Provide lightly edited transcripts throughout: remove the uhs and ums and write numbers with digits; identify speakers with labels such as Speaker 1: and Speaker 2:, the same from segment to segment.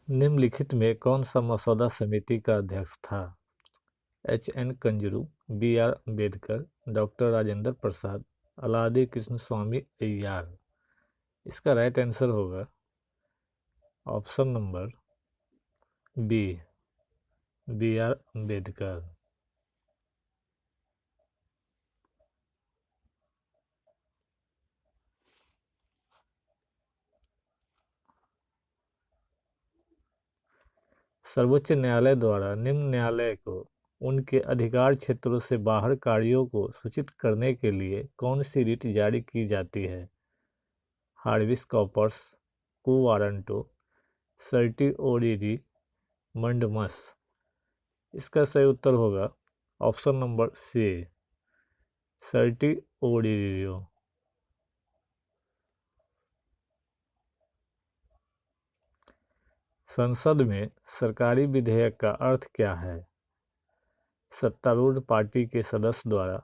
Speaker 1: निम्नलिखित में कौन सा मसौदा समिति का अध्यक्ष था? H.N. Kunzru, B.R. Ambedkar, doctor Rajendra Prasad, Alladi Krishnaswami Ayyar. इसका राइट आंसर होगा option number B, B.R. Ambedkar. सर्वोच्च न्यायालय द्वारा निम्न न्यायालय को उनके अधिकार क्षेत्रों से बाहर कार्यों को सूचित करने के लिए कौन सी रिट जारी की जाती है? हार्विस कॉर्पस, क्वो वारंटो, सर्टिओरिडी, मंडमस। इसका सही उत्तर होगा ऑप्शन नंबर सी, सर्टिओरिडी। संसद में सरकारी विधेयक का अर्थ क्या है? सत्तारूढ़ पार्टी के सदस्य द्वारा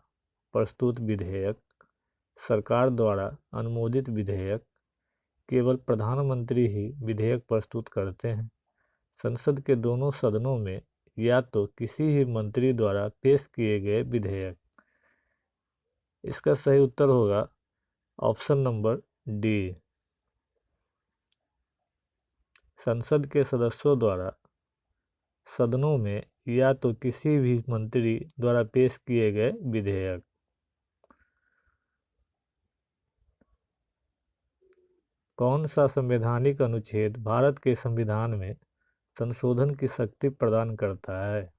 Speaker 1: प्रस्तुत विधेयक, सरकार द्वारा अनुमोदित विधेयक, केवल प्रधानमंत्री ही विधेयक प्रस्तुत करते हैं, संसद के दोनों सदनों में या तो किसी ही मंत्री द्वारा पेश किए गए विधेयक। इसका सही उत्तर होगा ऑप्शन नंबर डी, संसद के सदस्यों द्वारा सदनों में या तो किसी भी मंत्री द्वारा पेश किए गए विधेयक। कौन सा संवैधानिक अनुच्छेद भारत के संविधान में संशोधन की शक्ति प्रदान करता है?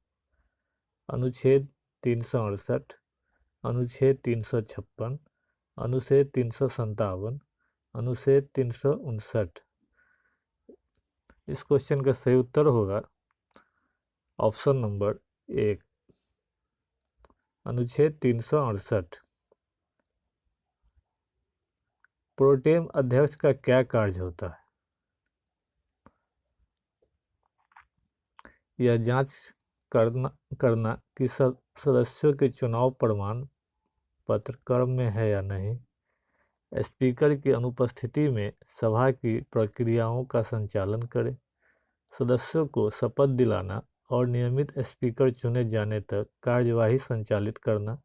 Speaker 1: अनुच्छेद 368, अनुच्छेद 356, अनुच्छेद 357, अनुच्छेद 359। इस क्वेश्चन का सही उत्तर होगा ऑप्शन नंबर एक, अनुच्छेद 368। प्रोटेम अध्यक्ष का क्या कार्य होता है? यह जांच करना कि सदस्यों के चुनाव प्रमाण पत्र क्रम में है या नहीं, स्पीकर की अनुपस्थिति में सभा की प्रक्रियाओं का संचालन करे, सदस्यों को शपथ दिलाना और नियमित स्पीकर चुने जाने तक कार्यवाही संचालित करना,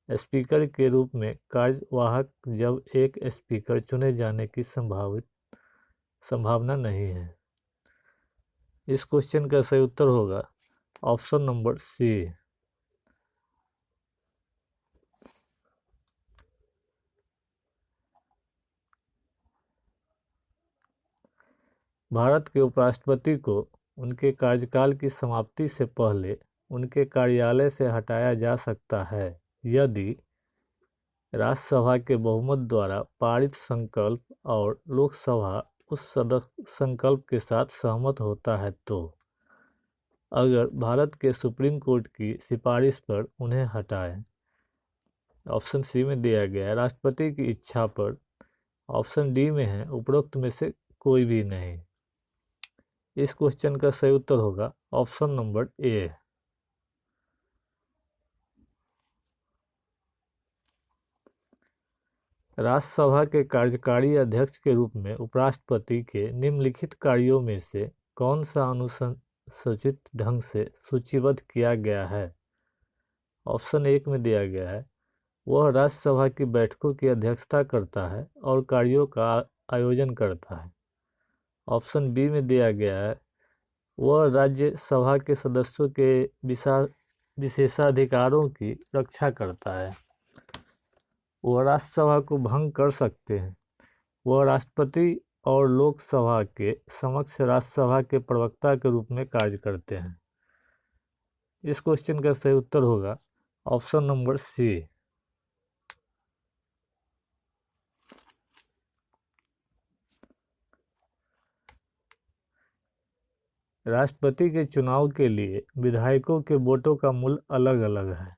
Speaker 1: स्पीकर के रूप में कार्यवाहक जब एक स्पीकर चुने जाने की संभावना नहीं है। इस क्वेश्चन का सही उत्तर होगा ऑप्शन नंबर सी। भारत के उपराष्ट्रपति को उनके कार्यकाल की समाप्ति से पहले उनके कार्यालय से हटाया जा सकता है यदि राज्यसभा के बहुमत द्वारा पारित संकल्प और लोकसभा उस संकल्प के साथ सहमत होता है तो। अगर भारत के सुप्रीम कोर्ट की सिफारिश पर उन्हें हटाएं। ऑप्शन सी में दिया गया है राष्ट्रपति की इच्छा पर, ऑप्शन डी में है उपरोक्त में से कोई भी नहीं। इस क्वेश्चन का सही उत्तर होगा ऑप्शन नंबर ए। राज्यसभा के कार्यकारी अध्यक्ष के रूप में उपराष्ट्रपति के निम्नलिखित कार्यों में से कौन सा अनुसूचित ढंग से सूचीबद्ध किया गया है? ऑप्शन एक में दिया गया है वह राज्यसभा की बैठकों की अध्यक्षता करता है और कार्यों का आयोजन करता है। ऑप्शन बी में दिया गया है वह राज्यसभा के सदस्यों के विशेषाधिकारों की रक्षा करता है। वह राज्यसभा को भंग कर सकते हैं। वह राष्ट्रपति और लोकसभा के समक्ष राज्यसभा के प्रवक्ता के रूप में कार्य करते हैं। इस क्वेश्चन का सही उत्तर होगा ऑप्शन नंबर सी। राष्ट्रपति के चुनाव के लिए विधायकों के वोटों का मूल्य अलग अलग है।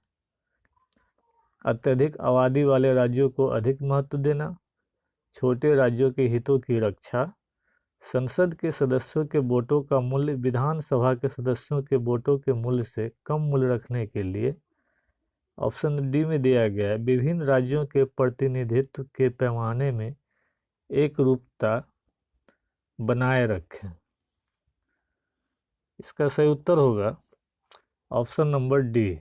Speaker 1: अत्यधिक आबादी वाले राज्यों को अधिक महत्व देना, छोटे राज्यों के हितों की रक्षा, संसद के सदस्यों के वोटों का मूल्य विधानसभा के सदस्यों के वोटों के मूल्य से कम मूल्य रखने के लिए। ऑप्शन डी में दिया गया है विभिन्न राज्यों के प्रतिनिधित्व के पैमाने में एक रूपता बनाए रखें। इसका सही उत्तर होगा ऑप्शन नंबर डी।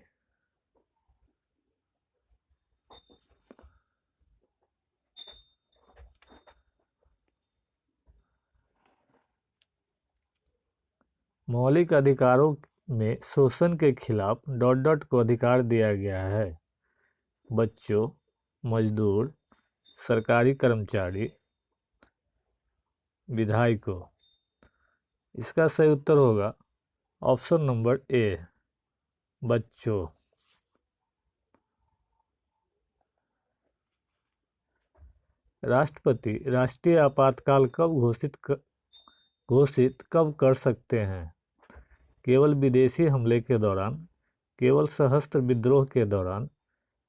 Speaker 1: मौलिक अधिकारों में शोषण के खिलाफ डॉट डॉट को अधिकार दिया गया है। बच्चों, मजदूर, सरकारी कर्मचारी, विधायकों। इसका सही उत्तर होगा ऑप्शन नंबर ए, बच्चों। राष्ट्रपति राष्ट्रीय आपातकाल कब घोषित कब कर सकते हैं? केवल विदेशी हमले के दौरान, केवल सशस्त्र विद्रोह के दौरान,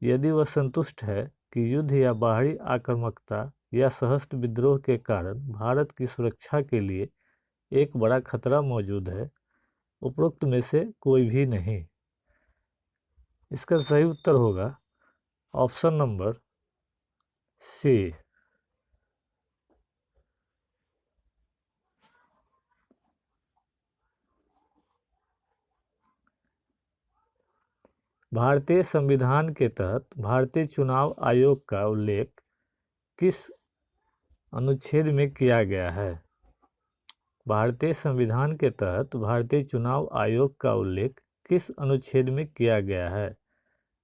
Speaker 1: यदि वह संतुष्ट है कि युद्ध या बाहरी आक्रामकता या सशस्त्र विद्रोह के कारण भारत की सुरक्षा के लिए एक बड़ा खतरा मौजूद है, उपरोक्त में से कोई भी नहीं। इसका सही उत्तर होगा ऑप्शन नंबर सी। भारतीय संविधान के तहत भारतीय चुनाव आयोग का उल्लेख किस अनुच्छेद में किया गया है? भारतीय संविधान के तहत भारतीय चुनाव आयोग का उल्लेख किस अनुच्छेद में किया गया है?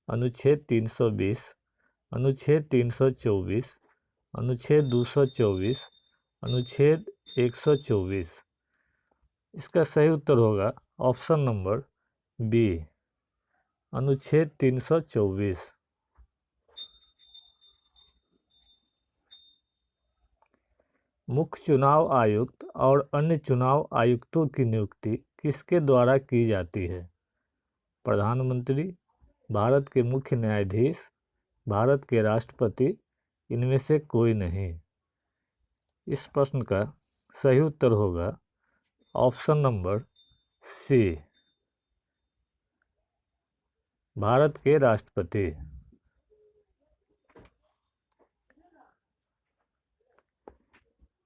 Speaker 1: अनुच्छेद 320, अनुच्छेद 324, अनुच्छेद 224, अनुच्छेद 124। इसका सही उत्तर होगा ऑप्शन नंबर बी, अनुच्छेद 324। मुख्य चुनाव आयुक्त और अन्य चुनाव आयुक्तों की नियुक्ति किसके द्वारा की जाती है? प्रधानमंत्री, भारत के मुख्य न्यायाधीश, भारत के राष्ट्रपति, इनमें से कोई नहीं। इस प्रश्न का सही उत्तर होगा ऑप्शन नंबर सी, भारत के राष्ट्रपति।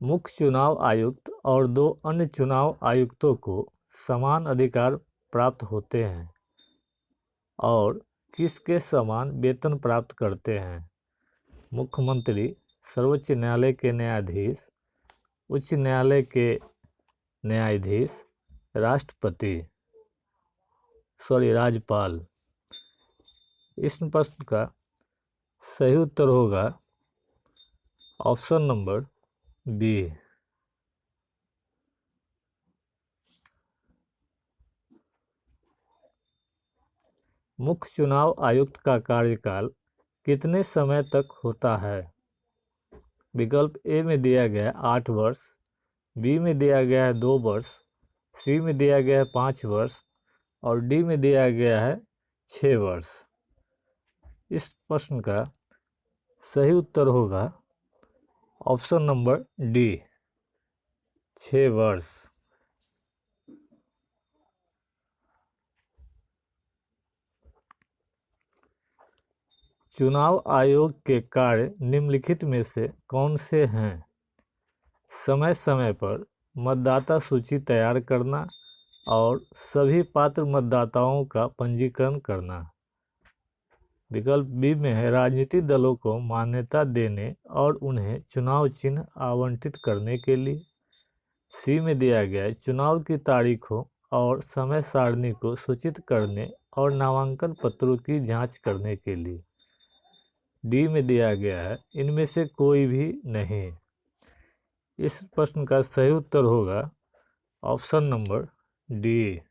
Speaker 1: मुख्य चुनाव आयुक्त और दो अन्य चुनाव आयुक्तों को समान अधिकार प्राप्त होते हैं और किसके समान वेतन प्राप्त करते हैं? मुख्यमंत्री, सर्वोच्च न्यायालय के न्यायाधीश, उच्च न्यायालय के न्यायाधीश, राज्यपाल। इस प्रश्न का सही उत्तर होगा ऑप्शन नंबर बी, मुख्य चुनाव आयुक्त का कार्यकाल कितने समय तक होता है? विकल्प ए में दिया गया 8 वर्ष, बी में दिया गया है 2 वर्ष, सी में दिया गया है 5 वर्ष और डी में दिया गया है 6 वर्ष। इस प्रश्न का सही उत्तर होगा ऑप्शन नंबर डी, 6 वर्ष। चुनाव आयोग के कार्य निम्नलिखित में से कौन से हैं? समय समय पर मतदाता सूची तैयार करना और सभी पात्र मतदाताओं का पंजीकरण करना। विकल्प बी में है राजनीतिक दलों को मान्यता देने और उन्हें चुनाव चिन्ह आवंटित करने के लिए। सी में दिया गया है चुनाव की तारीखों और समय सारणी को सूचित करने और नामांकन पत्रों की जांच करने के लिए। डी में दिया गया है इनमें से कोई भी नहीं। इस प्रश्न का सही उत्तर होगा ऑप्शन नंबर डी।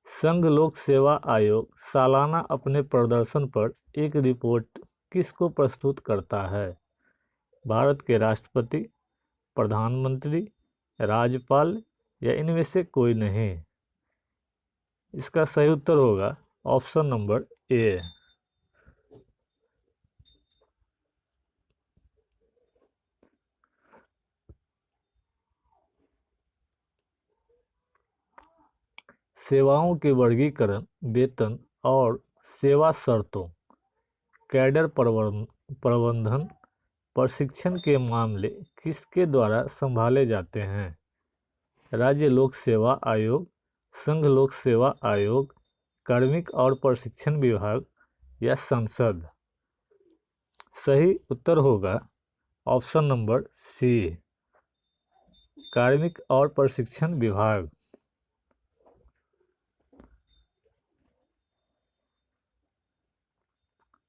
Speaker 1: संघ लोक सेवा आयोग सालाना अपने प्रदर्शन पर एक रिपोर्ट किसको प्रस्तुत करता है? भारत के राष्ट्रपति, प्रधानमंत्री, राज्यपाल या इनमें से कोई नहीं। इसका सही उत्तर होगा ऑप्शन नंबर ए। सेवाओं के वर्गीकरण, वेतन और सेवा शर्तों, कैडर प्रबंधन, प्रशिक्षण के मामले किसके द्वारा संभाले जाते हैं? राज्य लोक सेवा आयोग, संघ लोक सेवा आयोग, कार्मिक और प्रशिक्षण विभाग या संसद? सही उत्तर होगा ऑप्शन नंबर सी, कार्मिक और प्रशिक्षण विभाग।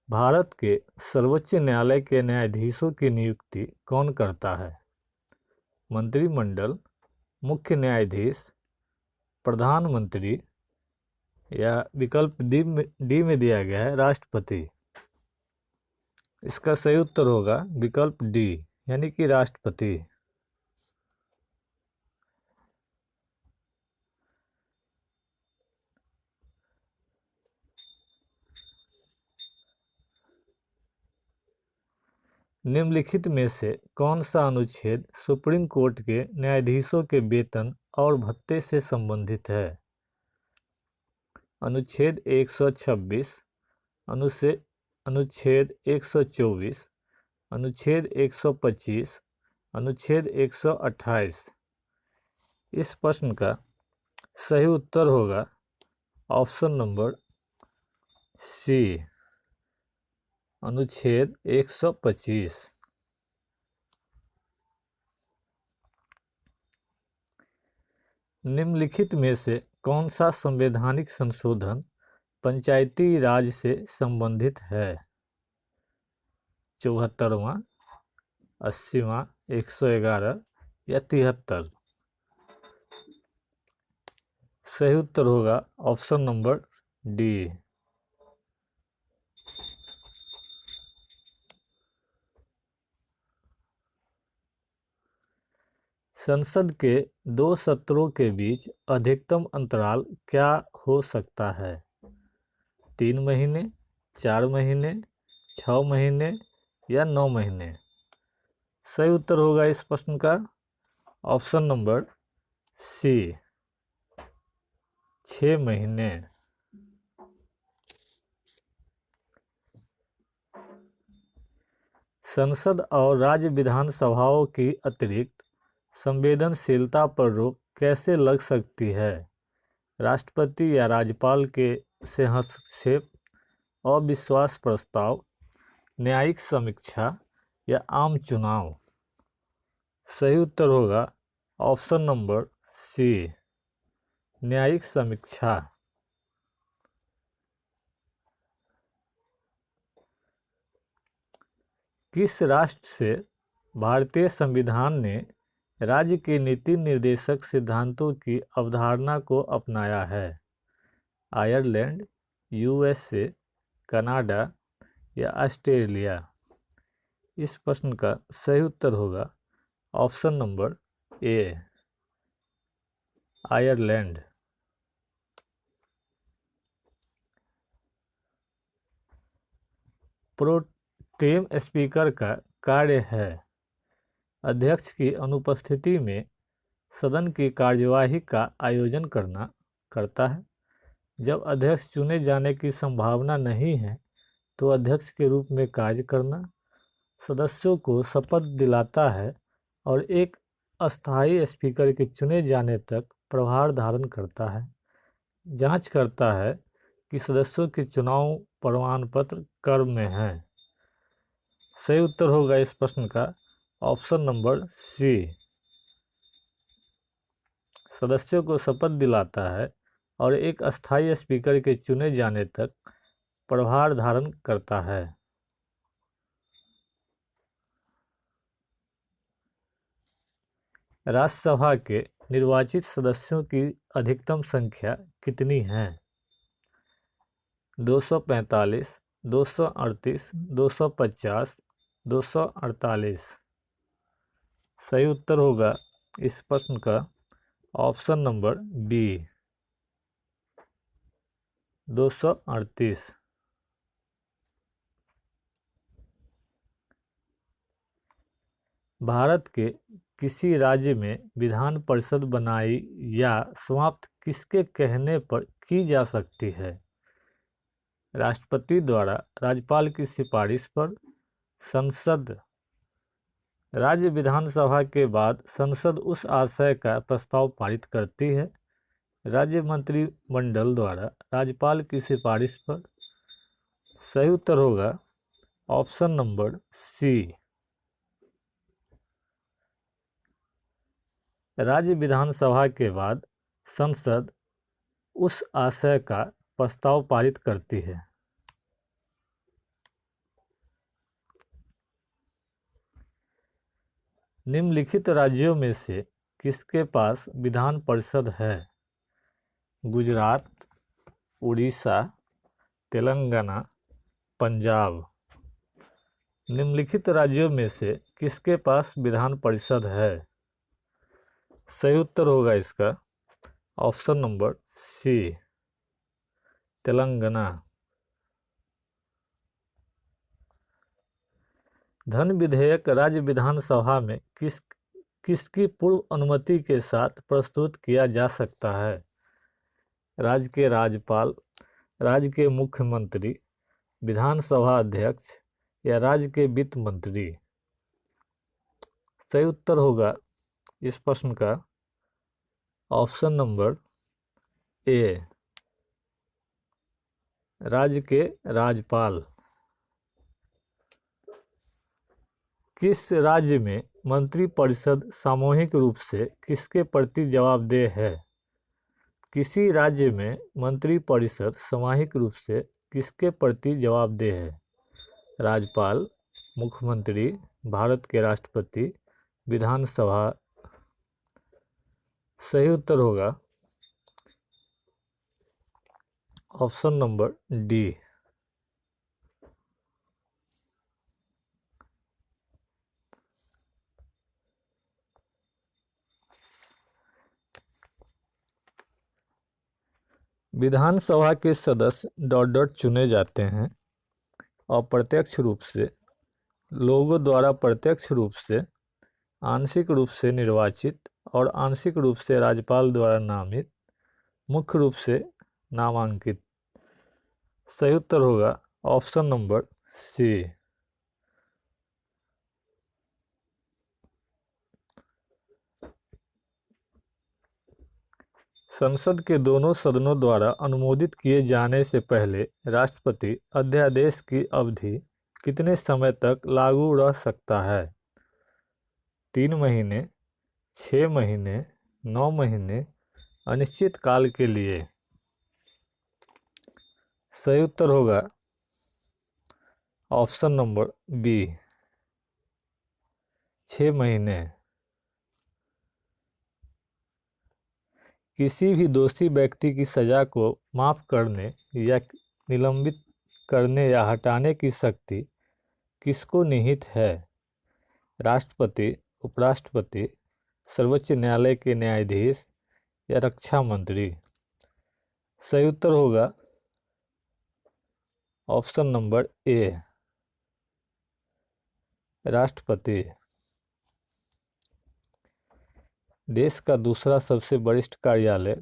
Speaker 1: भारत के सर्वोच्च न्यायालय के न्यायाधीशों की नियुक्ति कौन करता है? मंत्रिमंडल, मुख्य न्यायाधीश, प्रधानमंत्री या विकल्प डी में दिया गया है राष्ट्रपति? इसका सही उत्तर होगा विकल्प डी, यानी कि राष्ट्रपति। निम्नलिखित में से कौन सा अनुच्छेद सुप्रीम कोर्ट के न्यायाधीशों के वेतन और भत्ते से संबंधित है? अनुच्छेद 126, अनुच्छेद 124, अनुच्छेद 125, अनुच्छेद 128? इस प्रश्न का सही उत्तर होगा ऑप्शन नंबर सी, अनुच्छेद 125। निम्नलिखित में से कौन सा संवैधानिक संशोधन पंचायती राज से संबंधित है? 74वां, 80वां, 111 या 73? सही उत्तर होगा ऑप्शन नंबर डी। संसद के 2 सत्रों के बीच अधिकतम अंतराल क्या हो सकता है? 3 महीने, 4 महीने, 6 महीने या 9 महीने? सही उत्तर होगा इस प्रश्न का ऑप्शन नंबर सी, 6 महीने। संसद और राज्य विधानसभाओं की अतिरिक्त संवेदनशीलता पर रोक कैसे लग सकती है? राष्ट्रपति या राज्यपाल के से हस्तक्षेप, अविश्वास प्रस्ताव, न्यायिक समीक्षा या आम चुनाव? सही उत्तर होगा ऑप्शन नंबर सी, न्यायिक समीक्षा। किस राष्ट्र से भारतीय संविधान ने राज्य के नीति निर्देशक सिद्धांतों की अवधारणा को अपनाया है? आयरलैंड, यूएसए, कनाडा या ऑस्ट्रेलिया? इस प्रश्न का सही उत्तर होगा option number A, Ireland. Pro tem speaker का कार्य है अध्यक्ष की अनुपस्थिति में सदन की कार्यवाही का आयोजन करता है। जब अध्यक्ष चुने जाने की संभावना नहीं है तो अध्यक्ष के रूप में कार्य करना, सदस्यों को शपथ दिलाता है और एक अस्थायी स्पीकर के चुने जाने तक प्रभार धारण करता है। जांच करता है कि सदस्यों के चुनाव प्रमाण पत्र क्रम में हैं। सही उत्तर होगा इस प्रश्न का ऑप्शन नंबर सी, सदस्यों को शपथ दिलाता है और एक अस्थायी स्पीकर के चुने जाने तक प्रभार धारण करता है। राज्यसभा के निर्वाचित सदस्यों की अधिकतम संख्या कितनी है? 245, 238, 250, 248? सही उत्तर होगा इस प्रश्न का ऑप्शन नंबर बी, 238। भारत के किसी राज्य में विधान परिषद बनाई या समाप्त किसके कहने पर की जा सकती है? राष्ट्रपति द्वारा, राज्यपाल की सिफारिश पर, संसद। राज्य विधानसभा के बाद संसद उस आशय का प्रस्ताव पारित करती है। राज्य मंत्रिमंडल द्वारा, राज्यपाल की सिफारिश पर। सही उत्तर होगा ऑप्शन नंबर सी। राज्य विधानसभा के बाद संसद उस आशय का प्रस्ताव पारित करती है। निम्नलिखित राज्यों में से किसके पास विधान परिषद है? गुजरात, उड़ीसा, तेलंगाना, पंजाब। निम्नलिखित राज्यों में से किसके पास विधान परिषद है? सही उत्तर होगा इसका ऑप्शन नंबर सी, तेलंगाना। धन विधेयक राज्य विधानसभा में किसकी पूर्व अनुमति के साथ प्रस्तुत किया जा सकता है? राज्य के राज्यपाल, राज्य के मुख्यमंत्री, विधानसभा अध्यक्ष या राज्य के वित्त मंत्री। सही उत्तर होगा इस प्रश्न का ऑप्शन नंबर ए, राज्य के राज्यपाल। किस राज्य में मंत्रिपरिषद सामूहिक रूप से किसके प्रति जवाबदेह है? किसी राज्य में मंत्रिपरिषद सामूहिक रूप से किसके प्रति जवाबदेह है? राज्यपाल, मुख्यमंत्री, भारत के राष्ट्रपति, विधानसभा। सही उत्तर होगा ऑप्शन नंबर डी। विधानसभा के सदस्य चुने जाते हैं। अप्रत्यक्ष रूप से, लोगों द्वारा प्रत्यक्ष रूप से, आंशिक रूप से निर्वाचित और आंशिक रूप से राज्यपाल द्वारा नामित, मुख्य रूप से नामांकित। सही उत्तर होगा ऑप्शन नंबर सी। संसद के दोनों सदनों द्वारा अनुमोदित किए जाने से पहले राष्ट्रपति अध्यादेश की अवधि कितने समय तक लागू रह सकता है? 3 महीने, 6 महीने, 9 महीने, अनिश्चित काल के लिए। सही उत्तर होगा ऑप्शन नंबर बी, 6 महीने। किसी भी दोषी व्यक्ति की सजा को माफ करने या निलंबित करने या हटाने की शक्ति किसको निहित है? राष्ट्रपति, उपराष्ट्रपति, सर्वोच्च न्यायालय के न्यायाधीश या रक्षा मंत्री। सही उत्तर होगा ऑप्शन नंबर ए, राष्ट्रपति। देश का दूसरा सबसे वरिष्ठ कार्यालय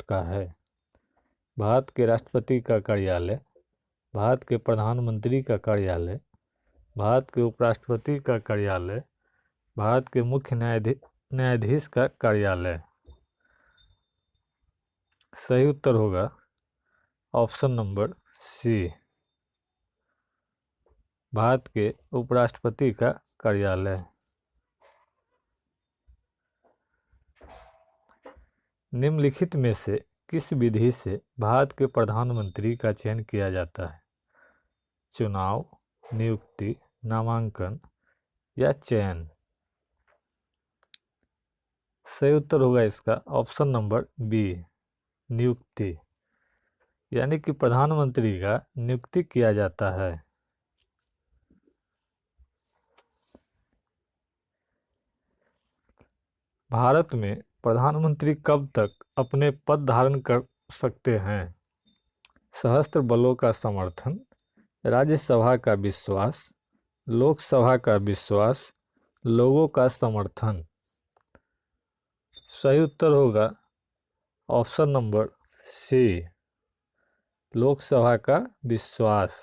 Speaker 1: का है। भारत के राष्ट्रपति का कार्यालय, भारत के प्रधानमंत्री का कार्यालय, भारत के उपराष्ट्रपति का कार्यालय, भारत के मुख्य न्यायाधीश का कार्यालय। सही उत्तर होगा ऑप्शन नंबर सी, भारत के उपराष्ट्रपति का कार्यालय। निम्नलिखित में से किस विधि से भारत के प्रधानमंत्री का चयन किया जाता है? चुनाव, नियुक्ति, नामांकन या चयन। सही उत्तर होगा इसका ऑप्शन नंबर बी, नियुक्ति। यानी कि प्रधानमंत्री का नियुक्ति किया जाता है। भारत में प्रधानमंत्री कब तक अपने पद धारण कर सकते हैं? सशस्त्र बलों का समर्थन, राज्यसभा का विश्वास, लोकसभा का विश्वास, लोगों का समर्थन। सही उत्तर होगा ऑप्शन नंबर सी, लोकसभा का विश्वास।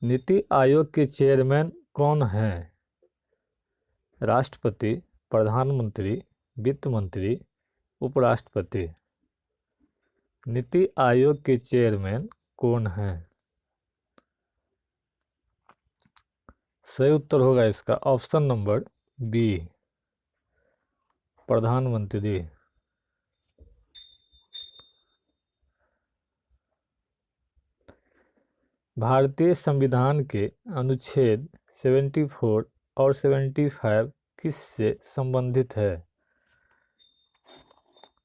Speaker 1: नीति आयोग के चेयरमैन कौन हैं? राष्ट्रपति, प्रधानमंत्री, वित्त मंत्री, उपराष्ट्रपति। नीति आयोग के चेयरमैन कौन हैं? सही उत्तर होगा इसका ऑप्शन नंबर बी, प्रधानमंत्री। भारतीय संविधान के अनुच्छेद 74 और 75 किससे संबंधित है?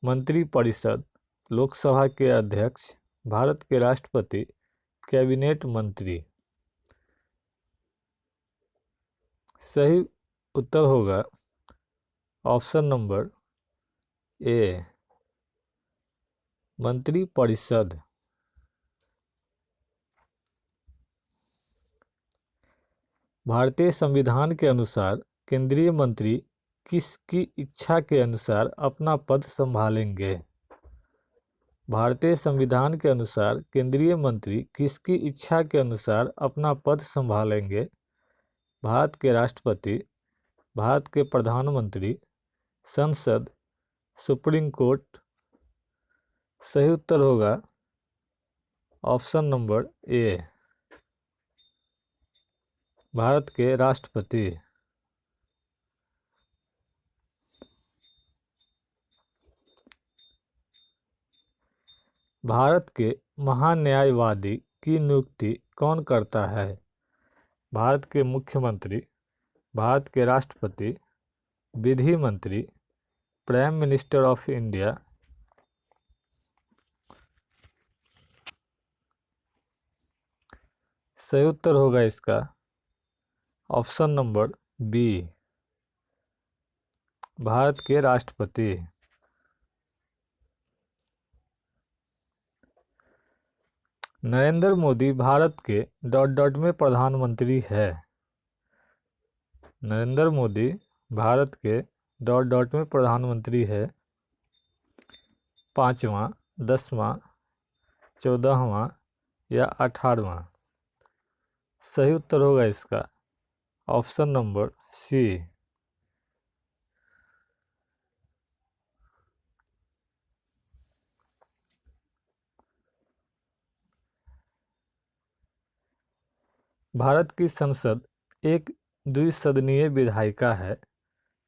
Speaker 1: मंत्रिपरिषद, लोकसभा के अध्यक्ष, भारत के राष्ट्रपति, कैबिनेट मंत्री। सही उत्तर होगा ऑप्शन नंबर ए, मंत्रिपरिषद। भारतीय संविधान के अनुसार केंद्रीय मंत्री किसकी इच्छा के अनुसार अपना पद संभालेंगे? भारतीय संविधान के अनुसार केंद्रीय मंत्री किसकी इच्छा के अनुसार अपना पद संभालेंगे? भारत के राष्ट्रपति, भारत के प्रधानमंत्री, संसद, सुप्रीम कोर्ट। सही उत्तर होगा ऑप्शन नंबर ए, भारत के राष्ट्रपति। भारत के महान्यायवादी की नियुक्ति कौन करता है? भारत के मुख्यमंत्री, भारत के राष्ट्रपति, विधि मंत्री, प्राइम मिनिस्टर ऑफ इंडिया। सही उत्तर होगा इसका ऑप्शन नंबर बी, भारत के राष्ट्रपति। नरेंद्र मोदी भारत के ... में प्रधानमंत्री है। नरेंद्र मोदी भारत के ... में प्रधानमंत्री है। 5वां, 10वां, 14वां या 18वां। सही उत्तर होगा इसका ऑप्शन नंबर सी, भारत की संसद एक द्विसदनीय विधायिका है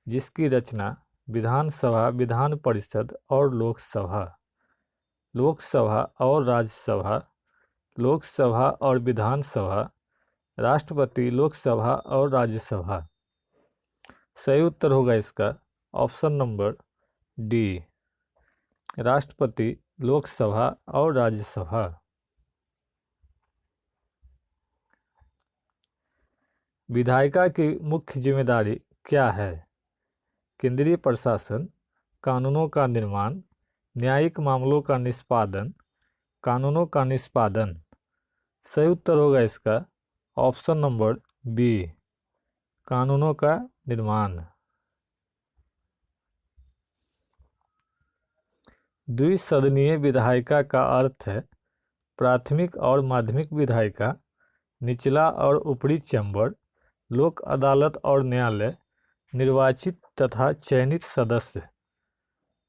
Speaker 1: जिसकी रचना विधानसभा, विधान परिषद और लोकसभा, लोकसभा और राज्यसभा, लोकसभा और विधानसभा, राष्ट्रपति, लोकसभा और राज्यसभा। सही उत्तर होगा इसका ऑप्शन नंबर डी, राष्ट्रपति, लोकसभा और राज्यसभा। विधायिका की मुख्य जिम्मेदारी क्या है? केंद्रीय प्रशासन, कानूनों का निर्माण, न्यायिक मामलों का निष्पादन, कानूनों का निष्पादन। सही उत्तर होगा इसका ऑप्शन नंबर बी, कानूनों का निर्माण। द्विसदनीय विधायिका का अर्थ है प्राथमिक और माध्यमिक विधायिका, निचला और ऊपरी चैम्बर, लोक अदालत और न्यायालय, निर्वाचित तथा चयनित सदस्य।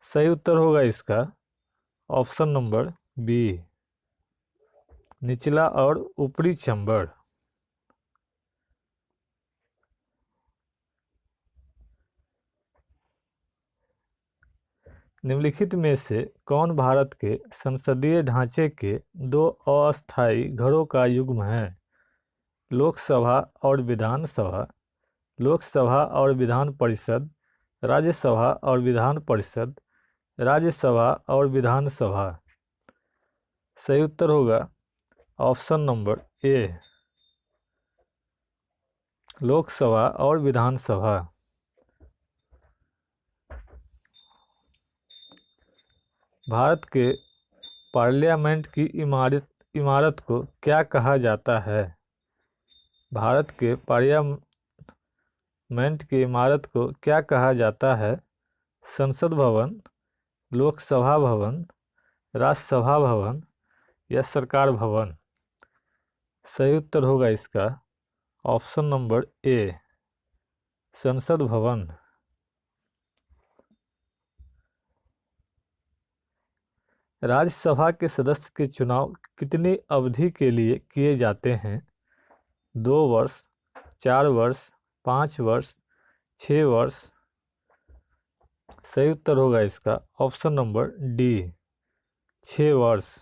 Speaker 1: सही उत्तर होगा इसका ऑप्शन नंबर बी, निचला और ऊपरी चैम्बर। निम्नलिखित में से कौन भारत के संसदीय ढांचे के दो अस्थायी घरों का युग्म है? लोकसभा और विधानसभा, लोकसभा और विधान परिषद, राज्यसभा और विधान परिषद, राज्यसभा और विधानसभा। सही उत्तर होगा ऑप्शन नंबर ए, लोकसभा और विधानसभा। भारत के पार्लियामेंट की इमारत को क्या कहा जाता है? भारत के पार्लियामेंट की इमारत को क्या कहा जाता है? संसद भवन, लोकसभा भवन, राज्यसभा भवन या सरकार भवन? सही उत्तर होगा इसका ऑप्शन नंबर ए, संसद भवन। राज्यसभा के सदस्य के चुनाव कितनी अवधि के लिए किए जाते हैं? 2 वर्ष, 4 वर्ष, 5 वर्ष, 6 वर्ष? सही उत्तर होगा इसका ऑप्शन नंबर डी, 6 वर्ष।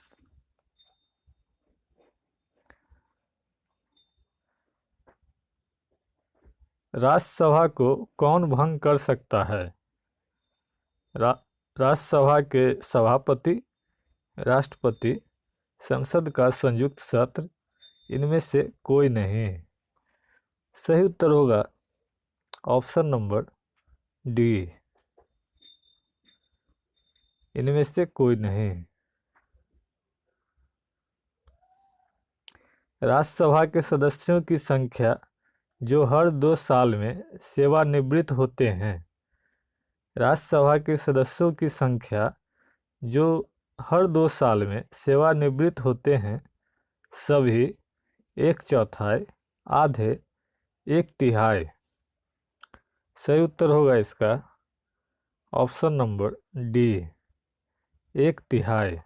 Speaker 1: राज्यसभा को कौन भंग कर सकता है? राज्यसभा के सभापति, राष्ट्रपति, संसद का संयुक्त सत्र, इनमें से कोई नहीं। सही उत्तर होगा ऑप्शन नंबर डी, इनमें से कोई नहीं। राज्यसभा के सदस्यों की संख्या जो हर 2 साल में सेवानिवृत्त होते हैं। राज्यसभा के सदस्यों की संख्या जो हर 2 साल में सेवानिवृत्त होते हैं, सभी 1/4, आधे, 1/3। सही उत्तर होगा इसका ऑप्शन नंबर डी, 1/3।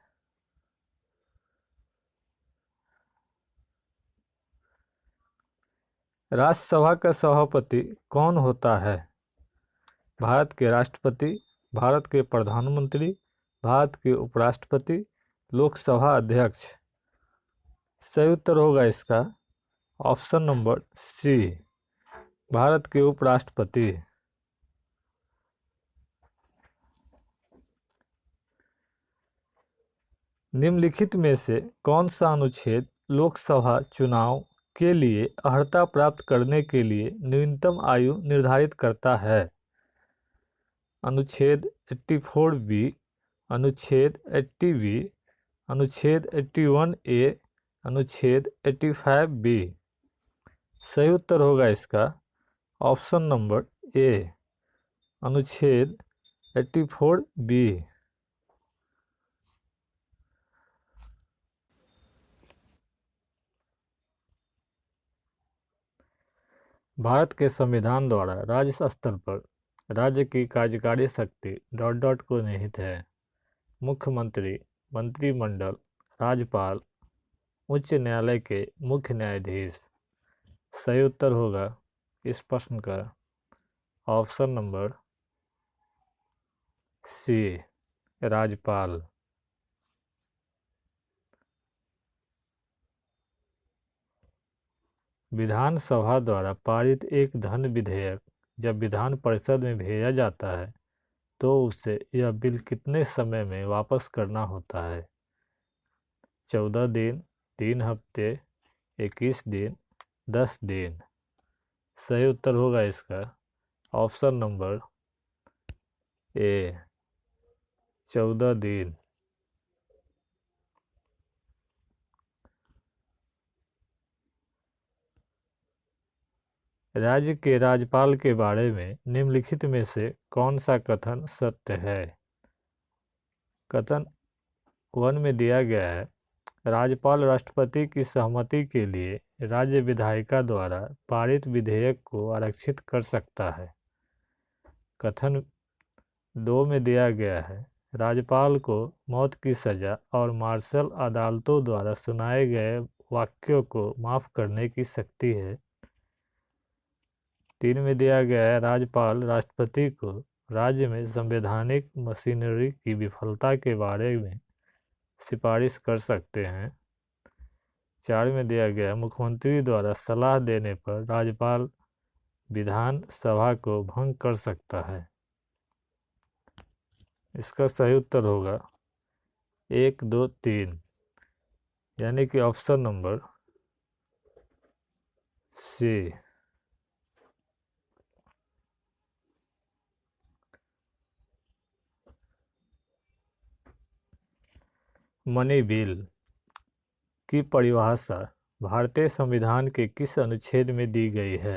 Speaker 1: राज्यसभा का सभापति कौन होता है? भारत के राष्ट्रपति, भारत के प्रधानमंत्री, भारत के उपराष्ट्रपति, लोकसभा अध्यक्ष? सही उत्तर होगा इसका ऑप्शन नंबर सी, भारत के उपराष्ट्रपति। निम्नलिखित में से कौन सा अनुच्छेद लोकसभा चुनाव के लिए अर्हता प्राप्त करने के लिए न्यूनतम आयु निर्धारित करता है? अनुच्छेद 84B, अनुच्छेद 80B, अनुच्छेद 81A, अनुच्छेद 85B? सही उत्तर होगा इसका ऑप्शन नंबर ए, अनुच्छेद 84B। भारत के संविधान द्वारा राज्य स्तर पर राज्य की कार्यकारी शक्ति ... को निहित है। मुख्यमंत्री, मंत्रिमंडल, राज्यपाल, उच्च न्यायालय के मुख्य न्यायाधीश? सही उत्तर होगा इस प्रश्न का ऑप्शन नंबर सी, राज्यपाल। विधानसभा द्वारा पारित एक धन विधेयक जब विधान परिषद में भेजा जाता है तो उसे यह बिल कितने समय में वापस करना होता है? 14 दिन, 3 हफ्ते, 21 दिन, 10 दिन? सही उत्तर होगा इसका ऑप्शन नंबर ए, 14 दिन। राज्य के राज्यपाल के बारे में निम्नलिखित में से कौन सा कथन सत्य है? कथन 1 में दिया गया है, राज्यपाल राष्ट्रपति की सहमति के लिए राज्य विधायिका द्वारा पारित विधेयक को आरक्षित कर सकता है। कथन 2 में दिया गया है, राज्यपाल को मौत की सजा और मार्शल अदालतों द्वारा सुनाए गए वाक्यों को माफ़ करने की शक्ति है। 3 में दिया गया है, राज्यपाल राष्ट्रपति को राज्य में संवैधानिक मशीनरी की विफलता के बारे में सिफारिश कर सकते हैं। 4 में दिया गया, मुख्यमंत्री द्वारा सलाह देने पर राज्यपाल विधान सभा को भंग कर सकता है। इसका सही उत्तर होगा 1, 2, 3, यानी कि option number C. Money bill की परिभाषा भारतीय संविधान के किस अनुच्छेद में दी गई है?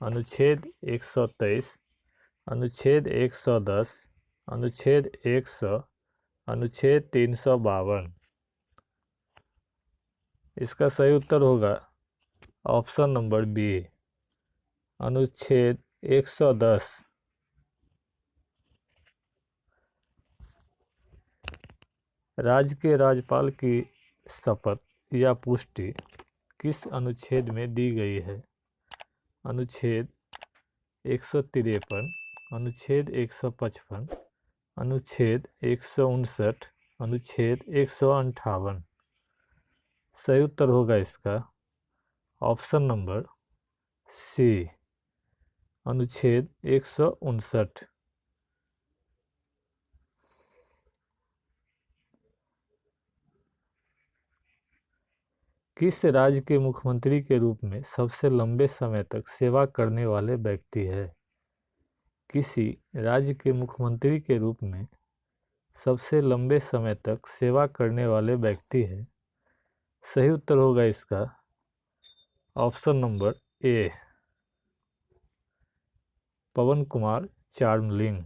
Speaker 1: अनुच्छेद 123, अनुच्छेद 110, अनुच्छेद 100, अनुच्छेद 352। इसका सही उत्तर होगा ऑप्शन नंबर बी, अनुच्छेद 110। राज्य के राज्यपाल की शपथ या पुष्टि किस अनुच्छेद में दी गई है? अनुच्छेद 153, अनुच्छेद 155, अनुच्छेद 159, अनुच्छेद 158। सही उत्तर होगा इसका ऑप्शन नंबर सी, अनुच्छेद 159। किस राज्य के मुख्यमंत्री के रूप में सबसे लंबे समय तक सेवा करने वाले व्यक्ति है? किसी राज्य के मुख्यमंत्री के रूप में सबसे लंबे समय तक सेवा करने वाले व्यक्ति है। सही उत्तर होगा इसका ऑप्शन नंबर ए, पवन कुमार चार्मलिंग।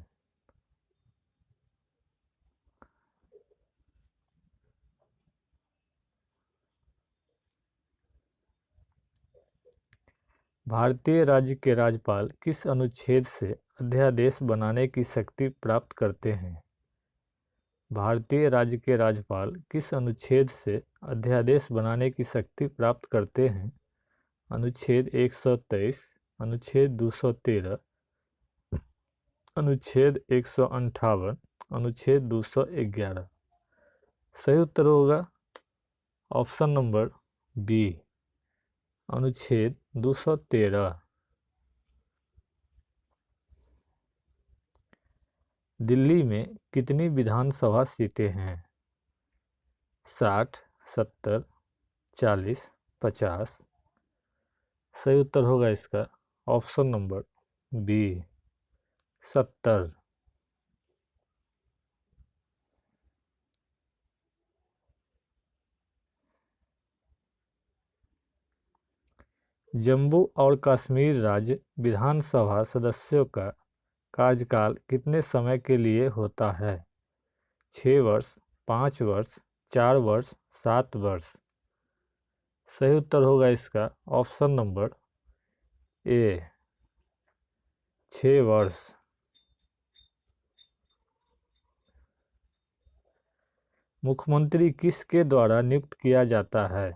Speaker 1: भारतीय राज्य के राज्यपाल किस अनुच्छेद से अध्यादेश बनाने की शक्ति प्राप्त करते हैं? भारतीय राज्य के राज्यपाल किस अनुच्छेद से अध्यादेश बनाने की शक्ति प्राप्त करते हैं? अनुच्छेद 123, अनुच्छेद 213, अनुच्छेद 158, अनुच्छेद 211। सही उत्तर होगा ऑप्शन नंबर बी, अनुच्छेद 213। दिल्ली में कितनी विधानसभा सीटें हैं? 60, 70, 40, 50। सही उत्तर होगा इसका ऑप्शन नंबर बी, 70। जम्मू और कश्मीर राज्य विधानसभा सदस्यों का कार्यकाल कितने समय के लिए होता है? 6 वर्ष, 5 वर्ष, 4 वर्ष, 7 वर्ष। सही उत्तर होगा इसका ऑप्शन नंबर ए, 6 वर्ष। मुख्यमंत्री किसके द्वारा नियुक्त किया जाता है?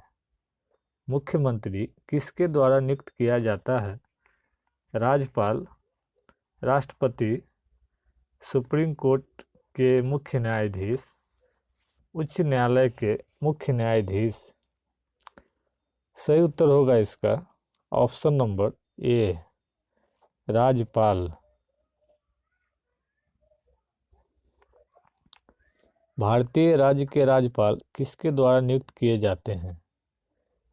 Speaker 1: मुख्यमंत्री किसके द्वारा नियुक्त किया जाता है? राज्यपाल, राष्ट्रपति, सुप्रीम कोर्ट के मुख्य न्यायाधीश, उच्च न्यायालय के मुख्य न्यायाधीश। सही उत्तर होगा इसका ऑप्शन नंबर ए, राज्यपाल। भारतीय राज्य के राज्यपाल किसके द्वारा नियुक्त किए जाते हैं?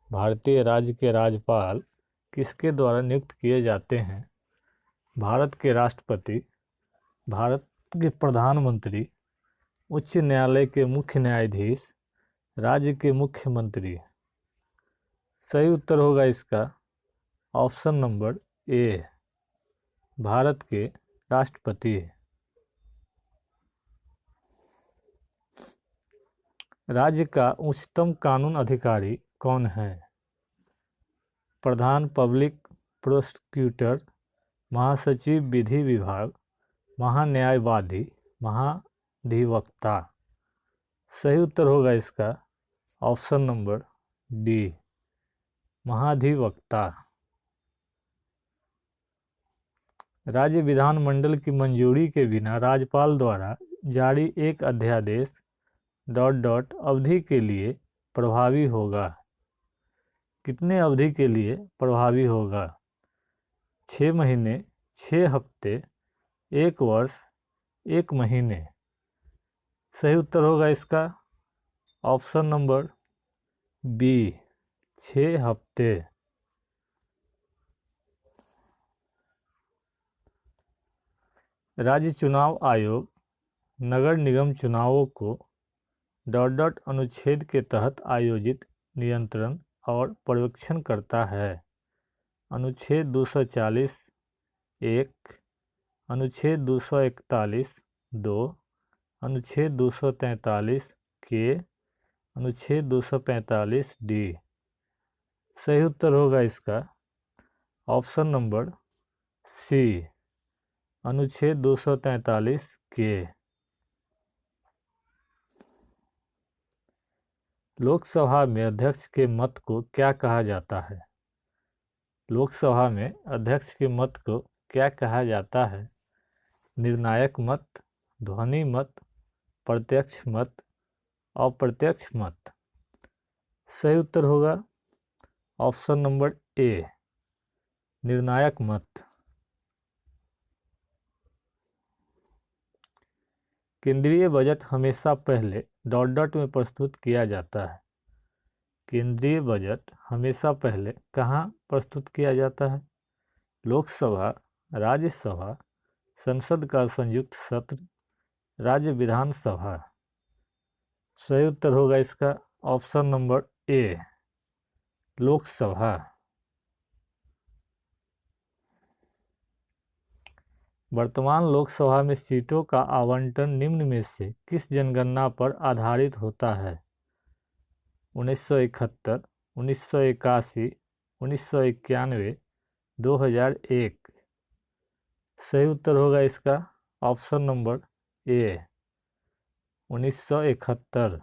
Speaker 1: भारतीय राज्य के राज्यपाल किसके द्वारा नियुक्त किए जाते हैं? भारत के राष्ट्रपति, भारत के प्रधानमंत्री, उच्च न्यायालय के मुख्य न्यायाधीश, राज्य के मुख्यमंत्री। सही उत्तर होगा इसका ऑप्शन नंबर ए, भारत के राष्ट्रपति। राज्य का उच्चतम कानून अधिकारी कौन है? प्रधान पब्लिक प्रोसिक्यूटर, महासचिव विधि विभाग, महान्यायवादी, महाधिवक्ता। सही उत्तर होगा इसका ऑप्शन नंबर डी, महाधिवक्ता। राज्य विधानमंडल की मंजूरी के बिना राज्यपाल द्वारा जारी एक अध्यादेश ... अवधि के लिए प्रभावी होगा। कितने अवधि के लिए प्रभावी होगा? 6 महीने, 6 हफ्ते, 1 वर्ष, 1 महीने। सही उत्तर होगा इसका ऑप्शन नंबर बी, 6 हफ्ते। राज्य चुनाव आयोग नगर निगम चुनावों को डॉट डॉट अनुच्छेद के तहत आयोजित नियंत्रण और पर्यवेक्षण करता है। अनुच्छेद 240 1, अनुच्छेद 241 2, अनुच्छेद 243 के, अनुच्छेद 245 डी। सही उत्तर होगा इसका ऑप्शन नंबर सी, अनुच्छेद 243 के। लोकसभा में अध्यक्ष के मत को क्या कहा जाता है? लोकसभा में अध्यक्ष के मत को क्या कहा जाता है? निर्णायक मत, ध्वनि मत, प्रत्यक्ष मत, अप्रत्यक्ष मत। सही उत्तर होगा ऑप्शन नंबर ए, निर्णायक मत। केंद्रीय बजट हमेशा पहले डॉट डॉट में प्रस्तुत किया जाता है। केंद्रीय बजट हमेशा पहले कहाँ प्रस्तुत किया जाता है? लोकसभा, राज्यसभा, संसद का संयुक्त सत्र, राज्य विधानसभा। सही उत्तर होगा इसका ऑप्शन नंबर ए, लोकसभा। वर्तमान लोकसभा में सीटों का आवंटन निम्न में से किस जनगणना पर आधारित होता है? 1971, 1981, 1991, 2001। सही उत्तर होगा इसका ऑप्शन नंबर ए, 1971।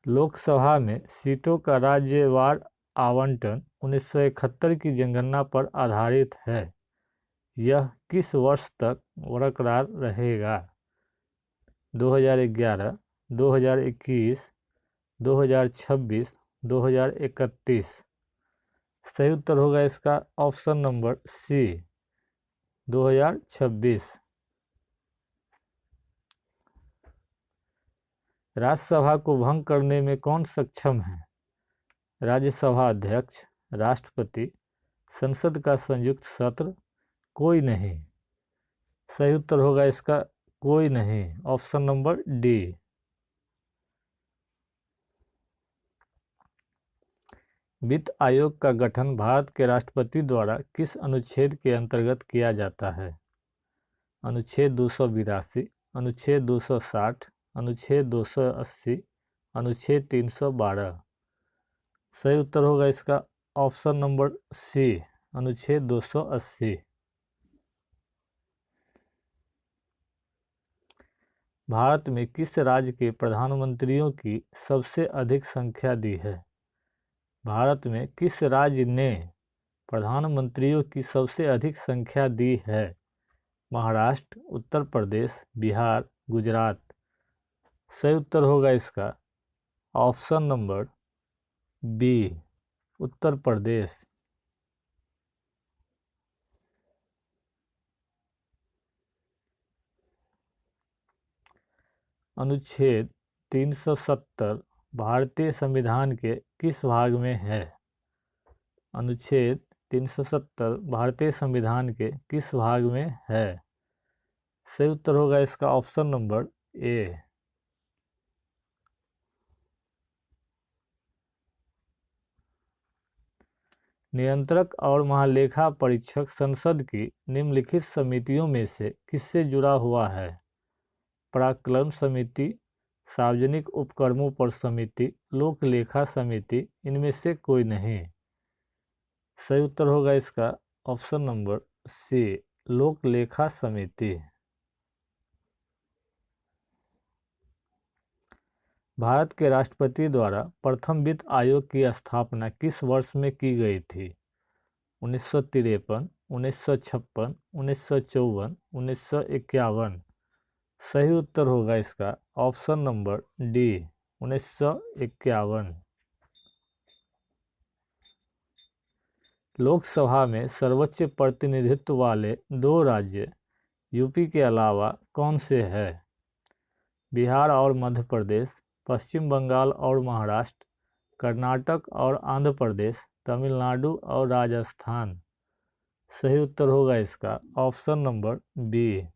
Speaker 1: लोकसभा में सीटों का राज्यवार आवंटन 1971 की जनगणना पर आधारित है। यह किस वर्ष तक बरकरार रहेगा? 2011, 2021, 2026, 2031। सही उत्तर होगा इसका ऑप्शन नंबर सी, 2026। राज्यसभा को भंग करने में कौन सक्षम है? राज्यसभा अध्यक्ष, राष्ट्रपति, संसद का संयुक्त सत्र, कोई नहीं। सही उत्तर होगा इसका कोई नहीं, ऑप्शन नंबर डी। वित्त आयोग का गठन भारत के राष्ट्रपति द्वारा किस अनुच्छेद के अंतर्गत किया जाता है? अनुच्छेद 282, अनुच्छेद 260, अनुच्छेद 280, अनुच्छेद 312। सही उत्तर होगा इसका ऑप्शन नंबर सी, अनुच्छेद 280। भारत में किस राज्य के प्रधानमंत्रियों की सबसे अधिक संख्या दी है? भारत में किस राज्य ने प्रधानमंत्रियों की सबसे अधिक संख्या दी है? महाराष्ट्र, उत्तर प्रदेश, बिहार, गुजरात। सही उत्तर होगा इसका option number B, Uttar Pradesh. अनुच्छेद 370 भारतीय संविधान के किस भाग में है? अनुच्छेद 370 भारतीय संविधान के किस भाग में है? सही उत्तर होगा इसका ऑप्शन नंबर ए। नियंत्रक और महालेखा परीक्षक संसद की निम्नलिखित समितियों में से किससे जुड़ा हुआ है? पराक्रम समिति, सार्वजनिक उपक्रमों पर समिति, लोक लेखा समिति, इनमें से कोई नहीं। सही उत्तर होगा इसका ऑप्शन नंबर सी, लोक लेखा समिति। भारत के राष्ट्रपति द्वारा प्रथम वित्त आयोग की स्थापना किस वर्ष में की गई थी? 1953, 1956, 1954, 1951। सही उत्तर होगा इसका ऑप्शन नंबर डी, 1951। लोकसभा में सर्वोच्च प्रतिनिधित्व वाले 2 राज्य यूपी के अलावा कौन से हैं? बिहार और मध्य प्रदेश, पश्चिम बंगाल और महाराष्ट्र, कर्नाटक और आंध्र प्रदेश, तमिलनाडु और राजस्थान। सही उत्तर होगा इसका ऑप्शन नंबर बी,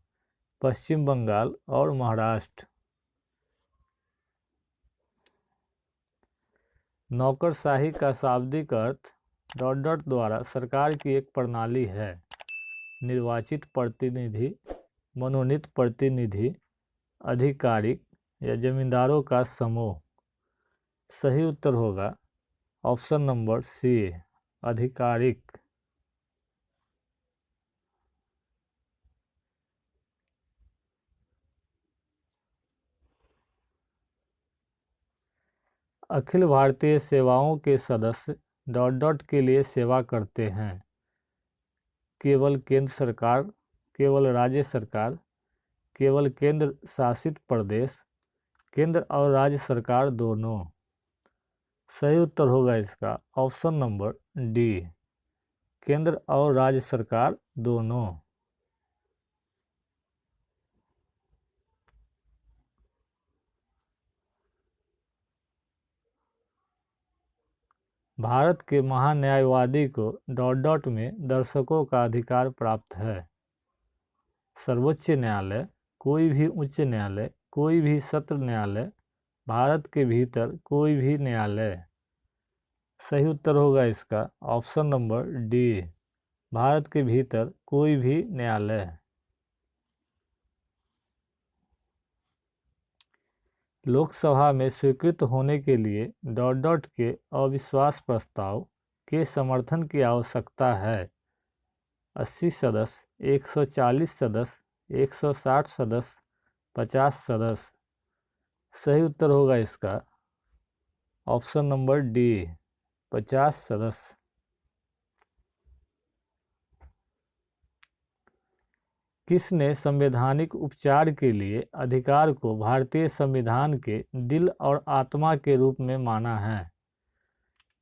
Speaker 1: पश्चिम बंगाल और महाराष्ट्र। नौकरशाही का शाब्दिक अर्थ डॉट डॉट द्वारा सरकार की एक प्रणाली है। निर्वाचित प्रतिनिधि, मनोनीत प्रतिनिधि, आधिकारिक या जमींदारों का समूह। सही उत्तर होगा ऑप्शन नंबर सी, आधिकारिक। अखिल भारतीय सेवाओं के सदस्य डॉट डॉट के लिए सेवा करते हैं। केवल केंद्र सरकार, केवल राज्य सरकार, केवल केंद्र शासित प्रदेश, केंद्र और राज्य सरकार दोनों। सही उत्तर होगा इसका ऑप्शन नंबर डी, केंद्र और राज्य सरकार दोनों। भारत के महान्यायवादी को डॉट डॉट में दर्शकों का अधिकार प्राप्त है। सर्वोच्च न्यायालय, कोई भी उच्च न्यायालय, कोई भी सत्र न्यायालय, भारत के भीतर कोई भी न्यायालय। सही उत्तर होगा इसका ऑप्शन नंबर डी, भारत के भीतर कोई भी न्यायालय। लोकसभा में स्वीकृत होने के लिए डॉट डॉट के अविश्वास प्रस्ताव के समर्थन की आवश्यकता है। 80 सदस्य, 140 सदस्य, 160 सदस्य, 50 सदस्य। सही उत्तर होगा इसका ऑप्शन नंबर डी, 50 सदस्य। किसने संवैधानिक उपचार के लिए अधिकार को भारतीय संविधान के दिल और आत्मा के रूप में माना है?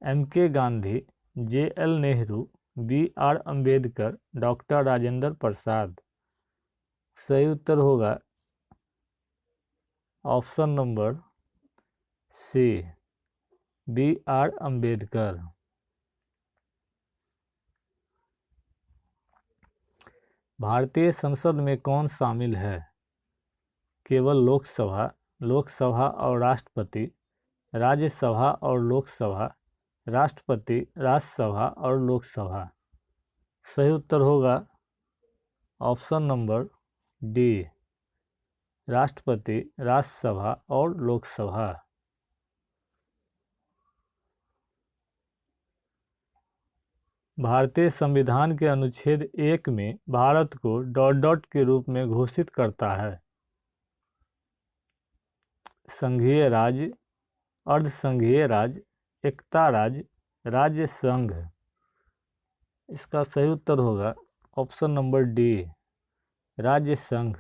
Speaker 1: M K. Gandhi, J L. Nehru, B R. Ambedkar, doctor Rajendra Prasad. सही उत्तर होगा option number C, B R. Ambedkar. भारतीय संसद में कौन शामिल है? केवल लोकसभा, लोकसभा और राष्ट्रपति, राज्यसभा और लोकसभा, राष्ट्रपति, राज्यसभा और लोकसभा। सही उत्तर होगा ऑप्शन नंबर डी, राष्ट्रपति, राज्यसभा और लोकसभा। भारतीय संविधान के अनुच्छेद 1 में भारत को डॉट डॉट के रूप में घोषित करता है। संघीय राज्य, अर्धसंघीय राज्य, एकता राज्य, राज्य संघ। इसका सही उत्तर होगा ऑप्शन नंबर डी, राज्य संघ।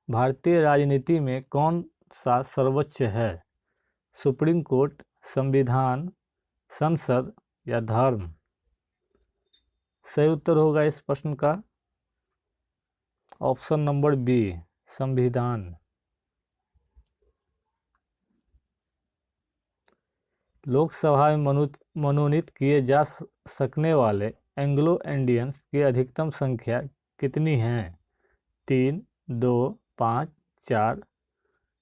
Speaker 1: भारतीय राजनीति में कौन सा सर्वोच्च है? सुप्रीम कोर्ट, संविधान, संसद या धर्म? सही उत्तर होगा इस प्रश्न का ऑप्शन नंबर बी, संविधान। लोकसभा में मनोनीत किए जा सकने वाले एंग्लो इंडियंस की अधिकतम संख्या कितनी है? 3, 2, 5, 4।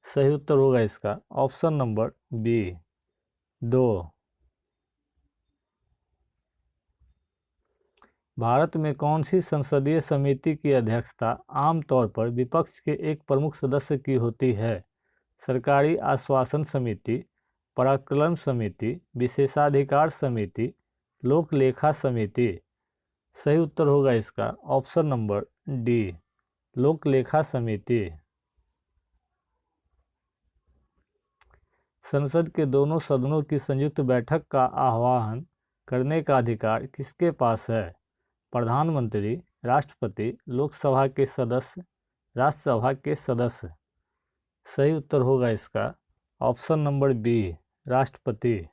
Speaker 1: सही उत्तर होगा इसका ऑप्शन नंबर बी, 2। भारत में कौन सी संसदीय समिति की अध्यक्षता आमतौर पर विपक्ष के एक प्रमुख सदस्य की होती है? सरकारी आश्वासन समिति, पराक्रम समिति, विशेषाधिकार समिति, लोक लेखा समिति। सही उत्तर होगा इसका ऑप्शन नंबर डी, लोक लेखा समिति। संसद के दोनों सदनों की संयुक्त बैठक का आह्वान करने का अधिकार किसके पास है? प्रधानमंत्री, राष्ट्रपति, लोकसभा के सदस्य, राज्यसभा के सदस्य। सही उत्तर होगा इसका ऑप्शन नंबर बी, राष्ट्रपति।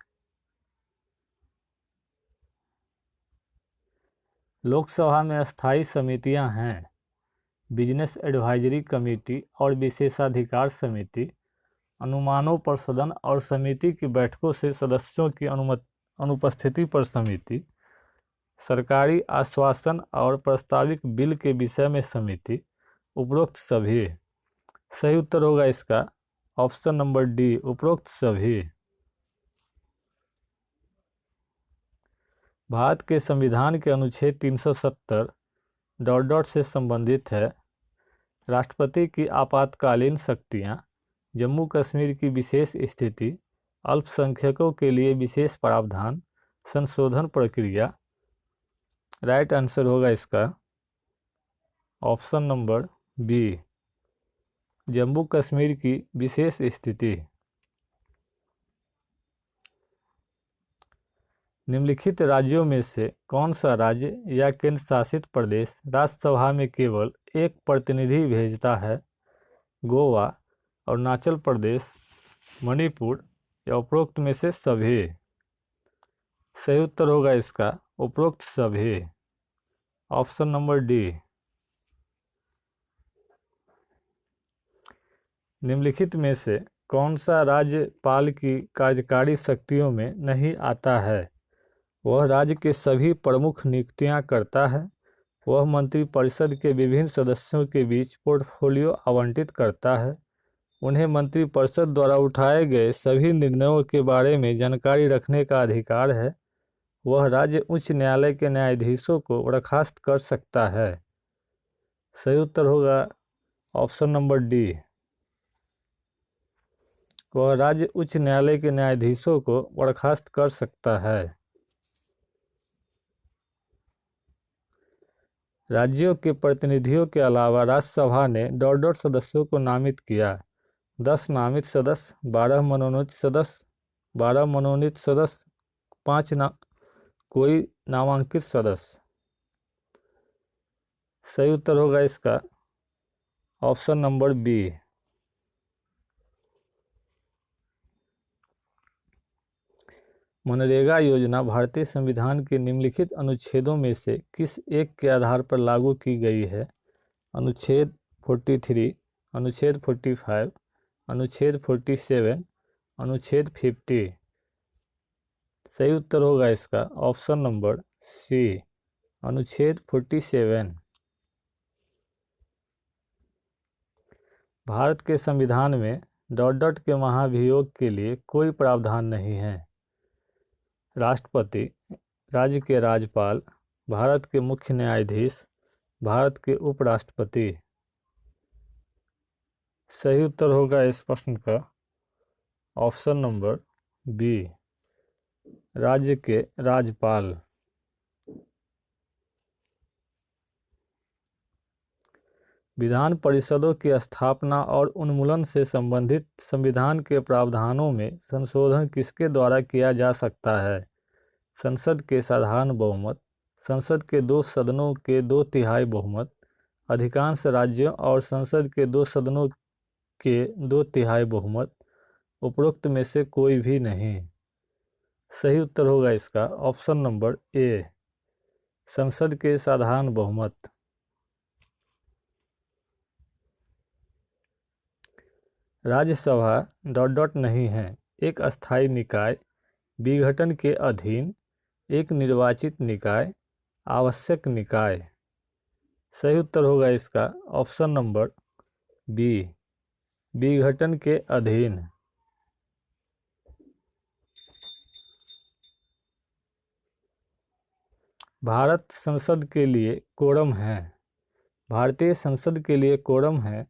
Speaker 1: लोकसभा में अस्थायी समितियां हैं बिजनेस एडवाइजरी कमेटी और विशेषाधिकार समिति। अनुमानों पर सदन और समिति की बैठकों से सदस्यों की अनुपस्थिति पर समिति, सरकारी आश्वासन और प्रस्तावित बिल के विषय में समिति, उपरोक्त सभी। सही उत्तर होगा इसका ऑप्शन नंबर डी, उपरोक्त सभी। भारत के संविधान के अनुच्छेद 370 ... से संबंधित है। राष्ट्रपति की आपातकालीन शक्तियां, जम्मू कश्मीर की विशेष स्थिति, अल्पसंख्यकों के लिए विशेष प्रावधान, संशोधन प्रक्रिया। राइट आंसर होगा इसका option number B, Jammu Kashmir की विशेष स्थिति। निम्नलिखित राज्यों में से कौन सा राज्य या केंद्र शासित प्रदेश राज्यसभा में केवल एक प्रतिनिधि भेजता है? गोवा, अरुणाचल प्रदेश, मणिपुर या उपरोक्त में से सभी। सही उत्तर होगा इसका उपरोक्त सभी, ऑप्शन नंबर डी। निम्नलिखित में से कौन सा राज्यपाल की कार्यकारी शक्तियों में नहीं आता है? वह राज्य के सभी प्रमुख नियुक्तियां करता है। वह मंत्रिपरिषद के विभिन्न सदस्यों के बीच पोर्टफोलियो आवंटित करता है। उन्हें मंत्रिपरिषद द्वारा उठाए गए सभी निर्णयों के बारे में जानकारी रखने का अधिकार है। वह राज्य उच्च न्यायालय के न्यायाधीशों को बर्खास्त कर सकता है। सही उत्तर होगा ऑप्शन नंबर डी, वह राज्य उच्च न्यायालय के न्यायाधीशों को बर्खास्त कर सकता है। राज्यों के प्रतिनिधियों के अलावा राज्यसभा ने ... सदस्यों को नामित किया। 10 नामित सदस्य, 12 मनोनीत सदस्य, 12 मनोनीत सदस्य, 5 कोई नामांकित सदस्य। सही उत्तर होगा इसका ऑप्शन नंबर बी। मनरेगा योजना भारतीय संविधान के निम्नलिखित अनुच्छेदों में से किस एक के आधार पर लागू की गई है? अनुच्छेद 43, अनुच्छेद 45, अनुच्छेद 47, अनुच्छेद 50। सही उत्तर होगा इसका ऑप्शन नंबर सी, अनुच्छेद 47। भारत के संविधान में ... के महाभियोग के लिए कोई प्रावधान नहीं है। राष्ट्रपति, राज्य के राज्यपाल, भारत के मुख्य न्यायाधीश, भारत के उपराष्ट्रपति। सही उत्तर होगा इस प्रश्न का ऑप्शन नंबर बी, राज्य के राज्यपाल। विधान परिषदों की स्थापना और उन्मूलन से संबंधित संविधान के प्रावधानों में संशोधन किसके द्वारा किया जा सकता है? संसद के साधारण बहुमत, संसद के 2 सदनों के 2/3 बहुमत, अधिकांश राज्यों और संसद के 2 सदनों के 2/3 बहुमत, उपरोक्त में से कोई भी नहीं। सही उत्तर होगा इसका ऑप्शन नंबर ए, संसद के साधारण बहुमत। राज्यसभा ... नहीं है एक अस्थायी निकाय, विघटन के अधीन, एक निर्वाचित निकाय, आवश्यक निकाय। सही उत्तर होगा इसका ऑप्शन नंबर बी, विघटन के अधीन। भारत संसद के लिए कोरम है। भारतीय संसद के लिए कोरम है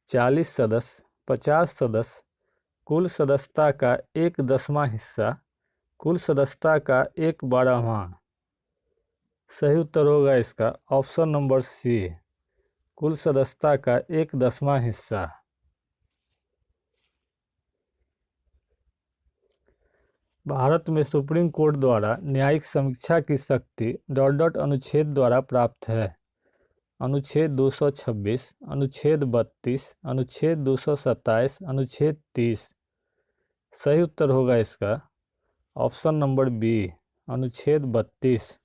Speaker 1: 40 सदस्य, 50 सदस्य, कुल सदस्यता का 1/10वां हिस्सा, कुल सदस्यता का 1/12वां। सही उत्तर होगा इसका ऑप्शन नंबर सी, कुल सदस्यता का 1/10वां हिस्सा। भारत में सुप्रीम कोर्ट द्वारा न्यायिक समीक्षा की शक्ति ... अनुच्छेद द्वारा प्राप्त है। अनुच्छेद 226, अनुच्छेद 32, अनुच्छेद 227, अनुच्छेद 30। सही उत्तर होगा इसका ऑप्शन नंबर बी, अनुच्छेद 32।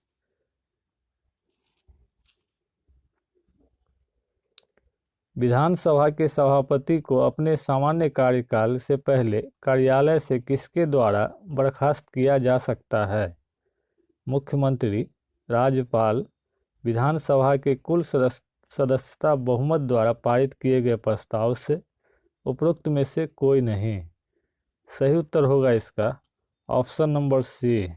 Speaker 1: विधानसभा के सभापति को अपने सामान्य कार्यकाल से पहले कार्यालय से किसके द्वारा बर्खास्त किया जा सकता है? मुख्यमंत्री, राज्यपाल। विधानसभा के कुल सदस्यता बहुमत द्वारा पारित किए गए प्रस्ताव से उपरोक्त में से कोई नहीं। सही उत्तर होगा इसका ऑप्शन नंबर सी।